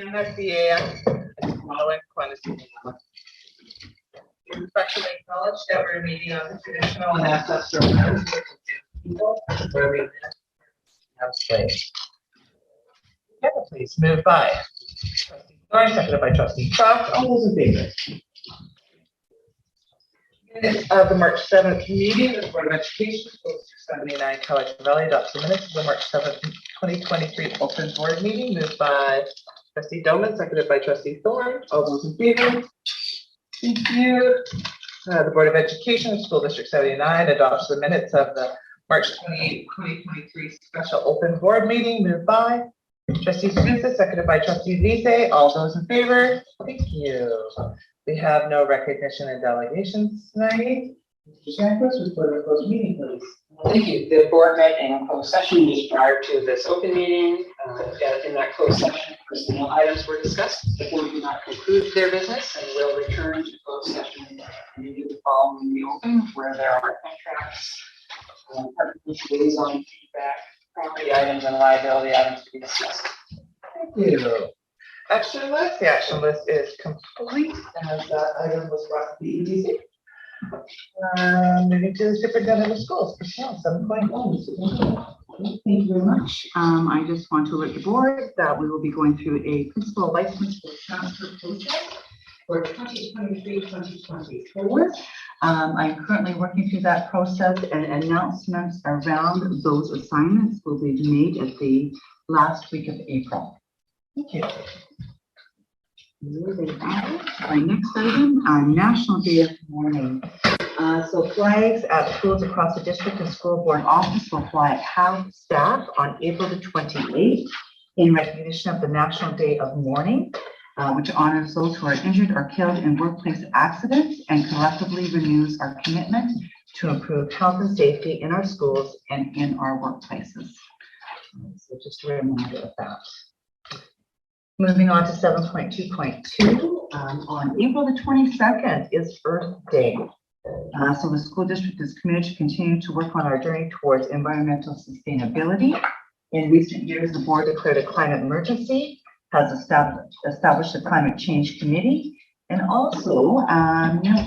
MSBA following Quantity. We respectfully acknowledge that we're meeting on the traditional and ancestral lands of people where we have slaves. Together, please. Moved by Trustee Thorne, seconded by Trustee Croft. All those in favor? Minutes of the March 7th meeting of the Board of Education, 79 College Valley, adopts the minutes of the March 7th, 2023 open board meeting, moved by Trustee Doman, seconded by Trustee Thorne. All those in favor? Thank you. The Board of Education, School District 79, adopts the minutes of the March 28th, 2023 special open board meeting, moved by Trustee Sousa, seconded by Trustee Zise. All those in favor? Thank you. We have no recognition and delegations tonight. Mr. Santos, report of closed meeting, please. Thank you. The board met in closed session just prior to this open meeting. In that closed session, personnel items were discussed. The board did not conclude their business and will return to closed session immediately following the open, where there are contracts, partnership liaison feedback, property items, and liability items to be discussed. Thank you. Action list. The action list is complete as that item was brought to the EDC. Moving to the superintendent of schools, Michelle, 7.1. Thank you very much. I just want to alert the board that we will be going through a principal license for transfer process for 2023-2024. I'm currently working through that process, and announcements around those assignments will be made at the last week of April. Thank you. Our next item, National Day of Mourning. So flags at schools across the district and school board office will fly at half staff on April the 28th in recognition of the National Day of Mourning, which honors those who are injured or killed in workplace accidents and collectively renews our commitment to improve health and safety in our schools and in our workplaces. So just a reminder of that. Moving on to 7.2.2, on April the 22nd is Earth Day. So the school district is committed to continue to work on our journey towards environmental sustainability. In recent years, the board declared a climate emergency, has established a climate change committee, and also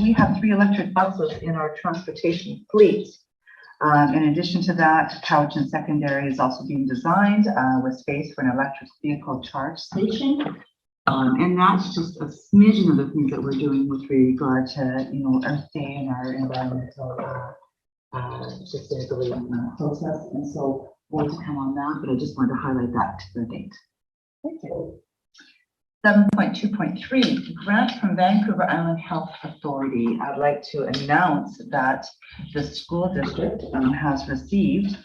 we have 3 electric buses in our transportation fleet. In addition to that, Cowichan Secondary is also being designed with space for an electric vehicle charge station. And that's just a smidgen of the things that we're doing with regard to, Earth Day and our environmental sustainability process. And so more to come on that, but I just wanted to highlight that particular date. Thank you. 7.2.3, grant from Vancouver Island Health Authority. I'd like to announce that the school district has received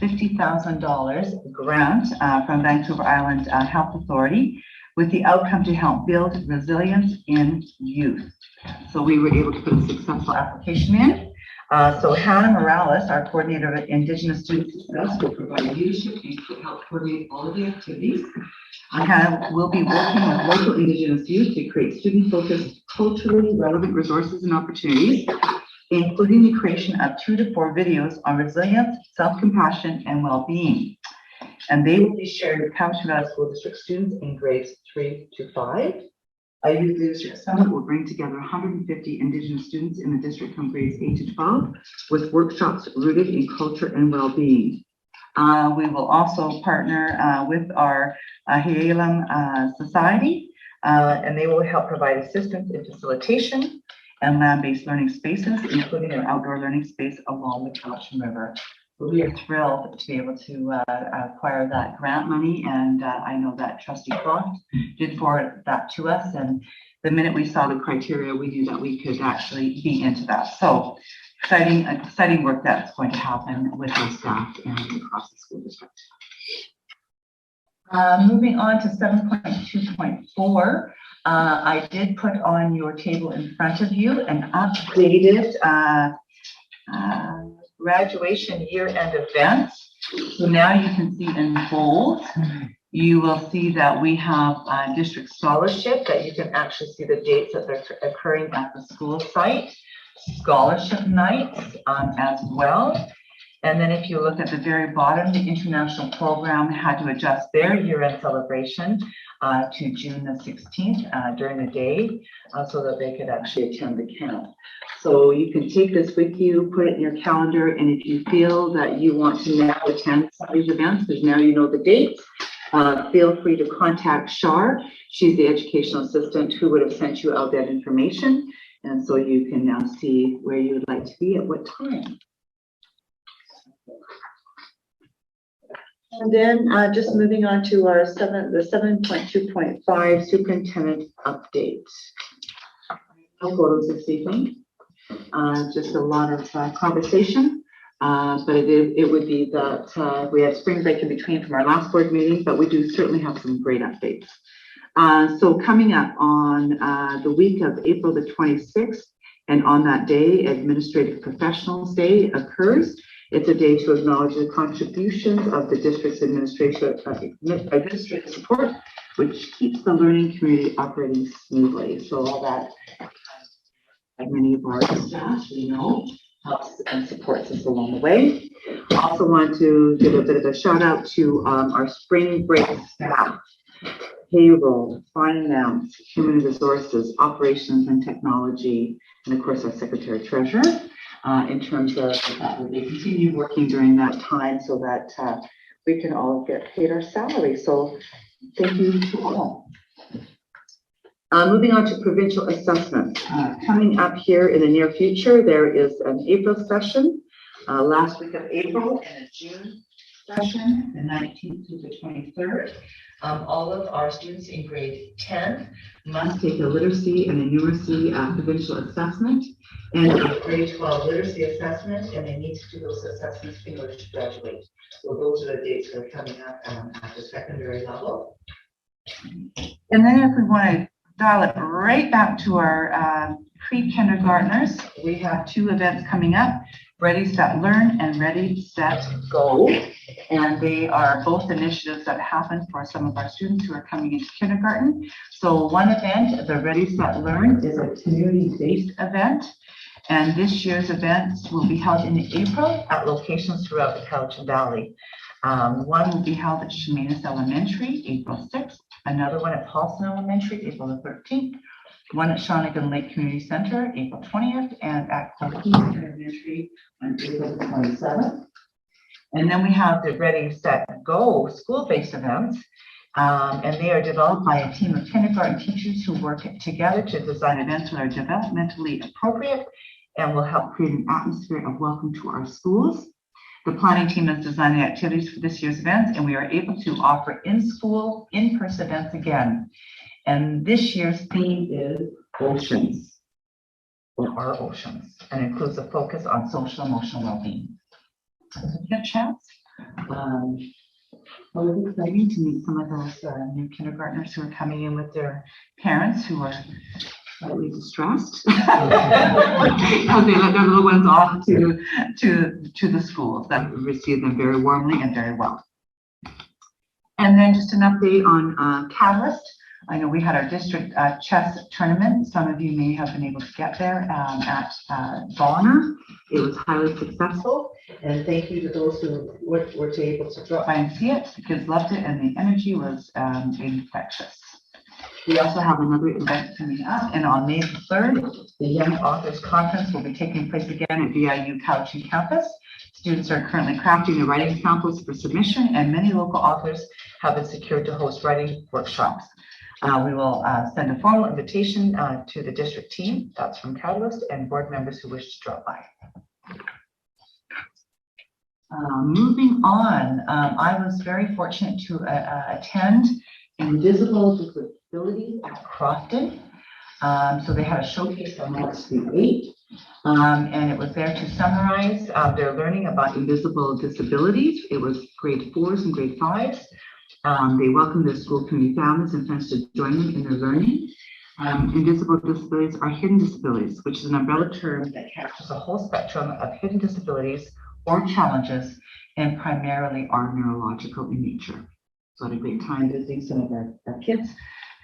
$50,000 grant from Vancouver Island Health Authority with the outcome to help build resilience in youth. So we were able to put a successful application in. So Hannah Morales, our coordinator of Indigenous Student Success, will provide leadership and help coordinate all of the activities. Hannah will be working with local Indigenous youth to create student-focused, culturally relevant resources and opportunities, including the creation of 2 to 4 videos on resilience, self-compassion, and well-being. And they will be shared with Cowichan Valley School District students in grades 3 to 5. A youth leadership summit will bring together 150 Indigenous students in the district from grades 8 to 12 with workshops rooted in culture and well-being. We will also partner with our Hi'elam Society, and they will help provide assistance in facilitation and land-based learning spaces, including an outdoor learning space along the Cowichan River. We are thrilled to be able to acquire that grant money, and I know that Trustee Croft did forward that to us, and the minute we saw the criteria, we knew that we could actually be into that. So exciting work that's going to happen with our staff and across the school district. Moving on to 7.2.4, I did put on your table in front of you an updated graduation year-end events. So now you can see in bold, you will see that we have district scholarship, that you can actually see the dates that they're occurring at the school site, scholarship nights as well. And then if you look at the very bottom, the international program had to adjust their year-end celebration to June the 16th during the day so that they could actually attend the camp. So you can take this with you, put it in your calendar, and if you feel that you want to now attend some of these events, because now you know the dates, feel free to contact Shar. She's the educational assistant who would have sent you out that information. And so you can now see where you would like to be at what time. And then just moving on to our the 7.2.5 superintendent update. No photos this evening, just a lot of conversation. But it would be that we had spring break in between from our last board meeting, but we do certainly have some great updates. So coming up on the week of April the 26th, and on that day, Administrative Professionals Day occurs. It's a day to acknowledge the contributions of the district's administrative support, which keeps the learning community operating smoothly. So all that, like many of our staff, we know, helps and supports us along the way. Also want to give a bit of a shout out to our spring break staff, payroll, finance, human resources, operations and technology, and of course our secretary treasurer, in terms of they continue working during that time so that we can all get paid our salary. So thank you to all. Moving on to provincial assessment. Coming up here in the near future, there is an April session, last week of April, and a June session, the 19th to the 23rd. All of our students in grade 10 must take a literacy and a numeracy provincial assessment and a grade 12 literacy assessment, and they need to do those assessments in order to graduate. So those are the dates that are coming up at the secondary level. And then if we want to dial it right back to our pre-kindergartners, we have two events coming up, Ready, Set, Learn and Ready, Set, Go. And they are both initiatives that happen for some of our students who are coming into kindergarten. So one event, the Ready, Set, Learn, is a community-based event. And this year's events will be held in April at locations throughout the Cowichan Valley. One will be held at Chemainus Elementary, April 6th. Another one at Paulson Elementary, April the 13th. One at Shawnigan Lake Community Center, April 20th, and at Clark Elementary on April the 27th. And then we have the Ready, Set, Go school-based events. And they are developed by a team of kindergarten teachers who work together to design events that are developmentally appropriate and will help create an atmosphere of welcome to our schools. The planning team is designing activities for this year's events, and we are able to offer in-school, in-person events again. And this year's theme is Oceans, or Our Oceans, and includes a focus on social and emotional well-being. So if you get a chance, well, it's exciting to meet some of those new kindergartners who are coming in with their parents who are slightly distressed because they let their little ones off to the schools that receive them very warmly and very well. And then just an update on Catalyst. I know we had our district chess tournament. Some of you may have been able to get there at Bonner. It was highly successful. And thank you to those who were able to drop by and see it. The kids loved it and the energy was infectious. We also have another event coming up, and on May 3rd, the Young Authors Conference will be taking place again at VIU Cowichan campus. Students are currently crafting their writing samples for submission, and many local authors have been secured to host writing workshops. We will send a formal invitation to the district team, that's from Catalyst, and board members who wish to drop by. Moving on, I was very fortunate to attend Invisible Disabilities at Crofton. So they had a showcase on March the 8th, and it was there to summarize their learning about invisible disabilities. It was grade 4s and grade 5s. They welcomed their school community families and friends to join them in their learning. Invisible disabilities are hidden disabilities, which is an umbrella term that captures a whole spectrum of hidden disabilities or challenges, and primarily are neurological in nature. So I had a great time visiting some of our kids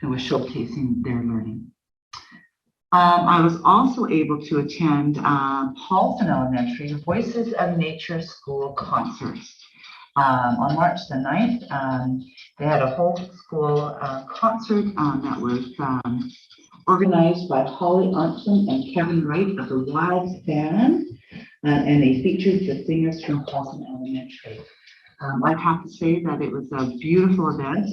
who were showcasing their learning. I was also able to attend Paulson Elementary Voices of Nature School concerts. On March the 9th, they had a whole school concert that was organized by Holly Armstrong and Kevin Wright of the Wilds Band, and they featured the singers from Paulson Elementary. I have to say that it was a beautiful event.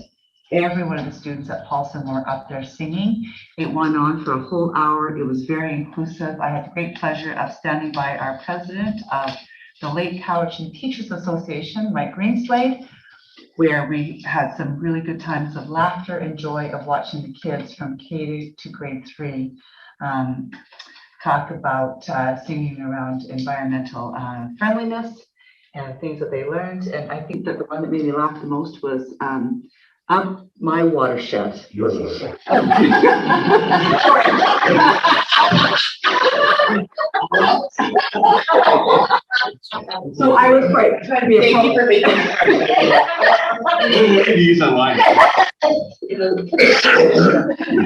Every one of the students at Paulson were up there singing. It went on for a whole hour. It was very inclusive. I had the great pleasure of standing by our president of the Lake Cowichan Teachers Association, Mike Greenslade, where we had some really good times of laughter and joy of watching the kids from K to grade 3 talk about singing around environmental friendliness and things that they learned. And I think that the one that made me laugh the most was Up My Watershed. So I was trying to be a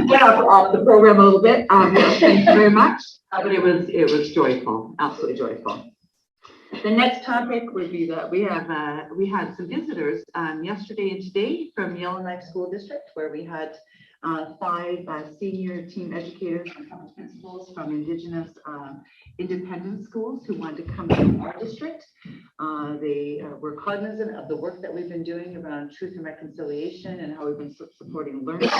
went off the program a little bit. Thank you very much. But it was joyful, absolutely joyful. The next topic would be that we had some visitors yesterday and today from Yellowknife School District, where we had 5 senior team educators and a couple principals from Indigenous independent schools who wanted to come to our district. They were cognizant of the work that we've been doing around truth and reconciliation and how we've been supporting learning.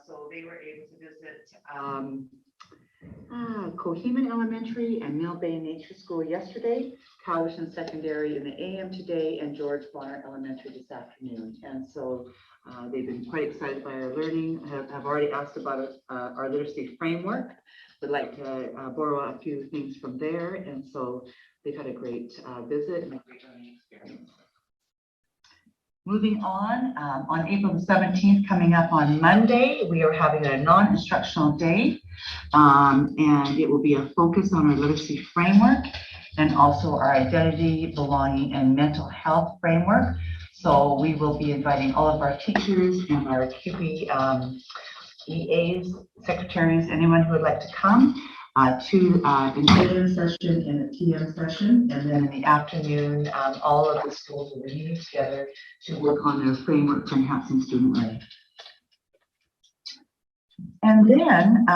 So they were able to visit Coheman Elementary and Mill Bay Nature School yesterday, Cowichan Secondary in the AM today, and George Bonner Elementary this afternoon. And so they've been quite excited by our learning, have already asked about our literacy framework, would like to borrow a few things from there. And so they've had a great visit and a great learning experience. Moving on April the 17th, coming up on Monday, we are having a non-instructional day, and it will be a focus on our literacy framework and also our identity, belonging, and mental health framework. So we will be inviting all of our teachers and our QP EAs, secretaries, anyone who would like to come to an AM session and a TM session, and then in the afternoon, all of the schools will be meeting together to work on their framework for enhancing student learning. And then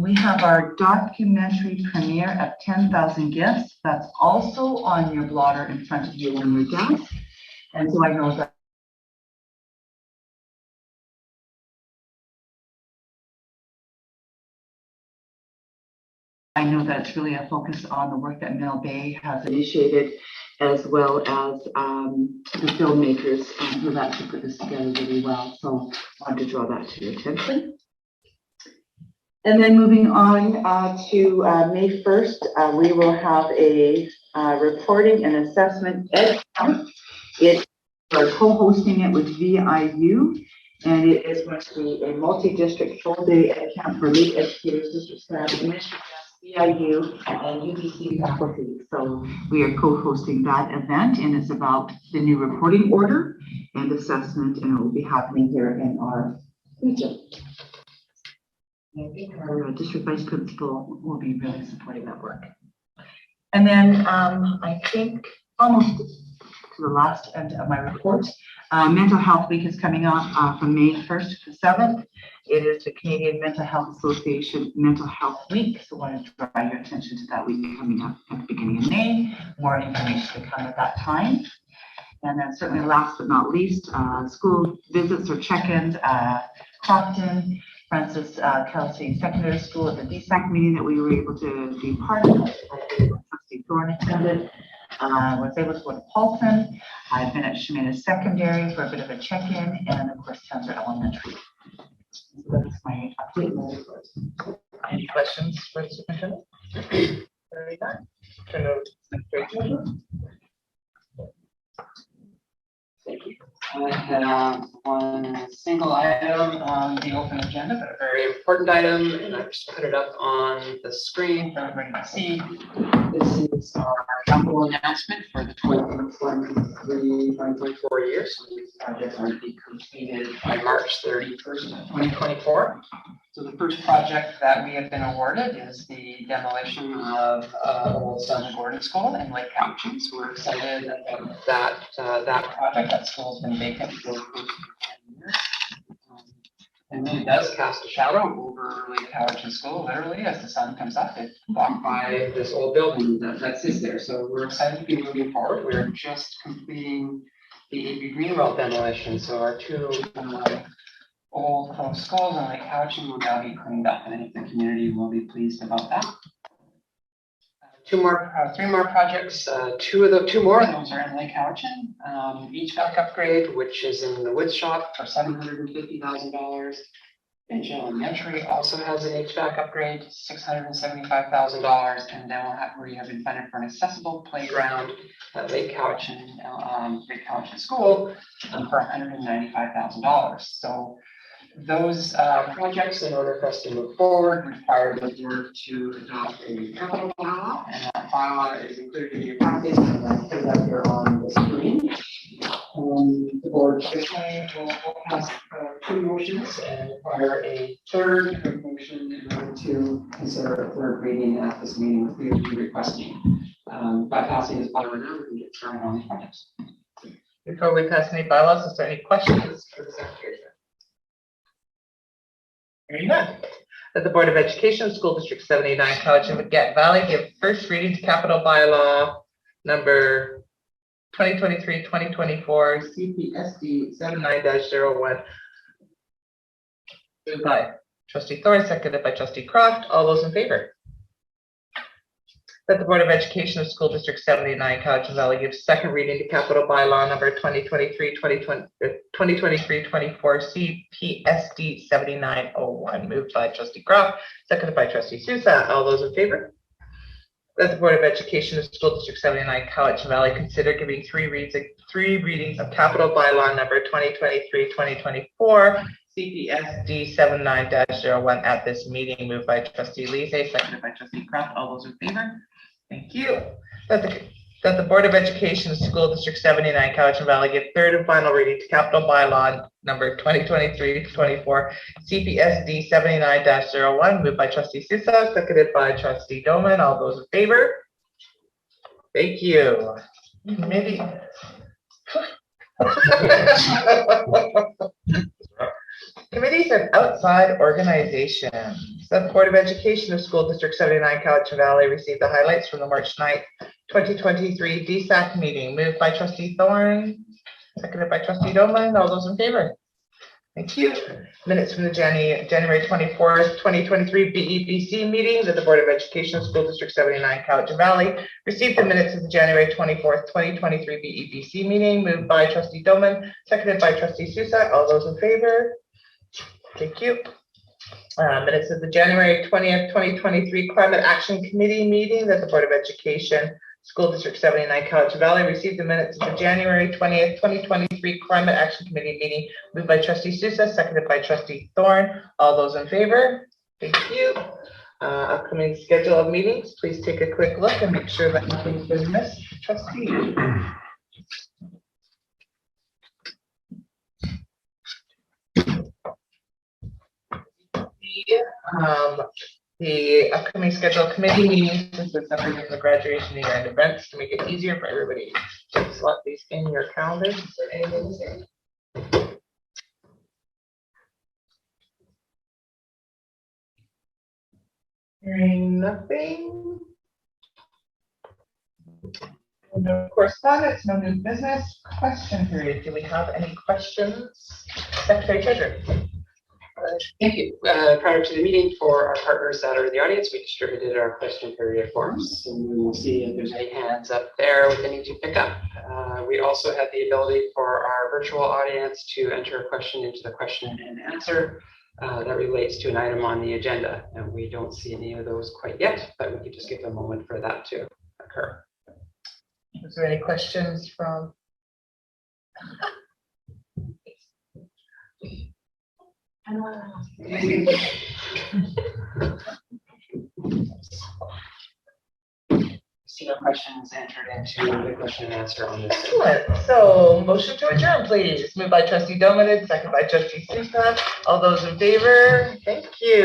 we have our documentary premiere of 10,000 Gifts. That's also on your blotter in front of you on your desk. And so I know that it's really a focus on the work that Mill Bay has initiated, as well as the filmmakers who've actually put this together really well. So I wanted to draw that to your attention. And then moving on to May 1st, we will have a reporting and assessment ed camp. We're co-hosting it with VIU, and it is going to be a multi-district full-day ed camp for lead educators, district staff, administrators, VIU, and UBC faculty. So we are co-hosting that event, and it's about the new reporting order and assessment, and it will be happening here in our region. I think our district vice principal will be really supporting that work. And then I think almost to the last end of my report, Mental Health Week is coming up from May 1st to 7th. It is the Canadian Mental Health Association Mental Health Week, so I want to draw your attention to that week coming up at the beginning of May. More information to come at that time. And then certainly last but not least, school visits or check-ins, Crofton, Francis Kelsey Secondary School at the DSAC meeting that we were able to be part of. Trustee Thorne attended. Was able to go to Paulson. I've been at Shemina Secondary for a bit of a check-in, and of course, Townsend Elementary. So that's my update. Any questions for the superintendent? Very good. Turn over to Secretary Treasurer. Thank you. I have one single item on the open agenda, but a very important item, and I've just put it up on the screen for everybody to see. This is our capital announcement for the 2024 year. So these projects are to be completed by March 31st, 2024. So the first project that we have been awarded is the demolition of old Southern Gordon School in Lake Cowichan. So we're excited about that project. That school's been vacant for close to 10 years. And really does cast a shadow over Lake Cowichan School, literally, as the sun comes up. It blocked by this old building that sits there. So we're excited to be moving forward. We're just completing the A.B. Greenwell demolition. So our two old closed schools in Lake Cowichan will now be cleaned up, and I think the community will be pleased about that. Three more projects. Two more of those are in Lake Cowichan. HVAC upgrade, which is in the wood shop for $750,000. Bench Elementary also has an HVAC upgrade, $675,000, and then we have been funded for an accessible playground at Lake Cowichan School for $195,000. So those projects, in order for us to move forward, require the board to adopt a capital bylaw, and that bylaw is included in your package, and I put it up here on the screen. The board will pass two motions and require a third motion in order to consider a third reading at this meeting, which we will be requesting. By passing this bylaw now, we can get started on the projects. Before we pass any bylaws, is there any questions for the secretary? Hearing none. That the Board of Education, School District 79, College of Gett Valley, give first reading to capital bylaw number 2023-2024 CPSD 79-01. Moved by Trustee Thorne, seconded by Trustee Croft. All those in favor? That the Board of Education of School District 79, College of Valley, gives second reading to capital bylaw number 2023-24 CPSD 79-01. Moved by Trustee Croft, seconded by Trustee Sousa. All those in favor? That the Board of Education of School District 79, College of Valley, consider giving three readings of capital bylaw number 2023-2024 CPSD 79-01 at this meeting. Moved by Trustee Lise, seconded by Trustee Croft. All those in favor? Thank you. That the Board of Education of School District 79, College of Valley, give third and final reading to capital bylaw number 2023-24 CPSD 79-01. Moved by Trustee Sousa, seconded by Trustee Doman. All those in favor? Thank you. Committee. Committees and outside organizations. The Board of Education of School District 79, College of Valley, received the highlights from the March 9th, 2023 DSAC meeting. Moved by Trustee Thorne, seconded by Trustee Doman. All those in favor? Thank you. Minutes from the January 24th, 2023 BEBC meeting that the Board of Education of School District 79, College of Valley, received the minutes of the January 24th, 2023 BEBC meeting. Moved by Trustee Doman, seconded by Trustee Sousa. All those in favor? Thank you. Minutes of the January 20th, 2023 Climate Action Committee meeting that the Board of Education, School District 79, College Valley, received the minutes of the January 20th, 2023 Climate Action Committee meeting. Moved by Trustee Sousa, seconded by Trustee Thorne. All those in favor? Thank you. Upcoming schedule of meetings. Please take a quick look and make sure that nothing's been missed. Trustee. The upcoming scheduled committee meetings, since it's separated from the graduation year and events, to make it easier for everybody to slot these in your calendars. Is there anything to say? Hearing nothing. No correspondence, no new business. Question period. Do we have any questions? Secretary Treasurer. Thank you. Prior to the meeting, for our partners that are in the audience, we distributed our question period forms, and we will see if there's any hands up there with any to pick up. We also have the ability for our virtual audience to enter a question into the question and answer that relates to an item on the agenda. And we don't see any of those quite yet, but we can just give a moment for that to occur. Is there any questions from? See no questions entered into the question and answer on this. Excellent. So motion to adjourn, please. Moved by Trustee Dominid, second by Trustee Sousa. All those in favor? Thank you.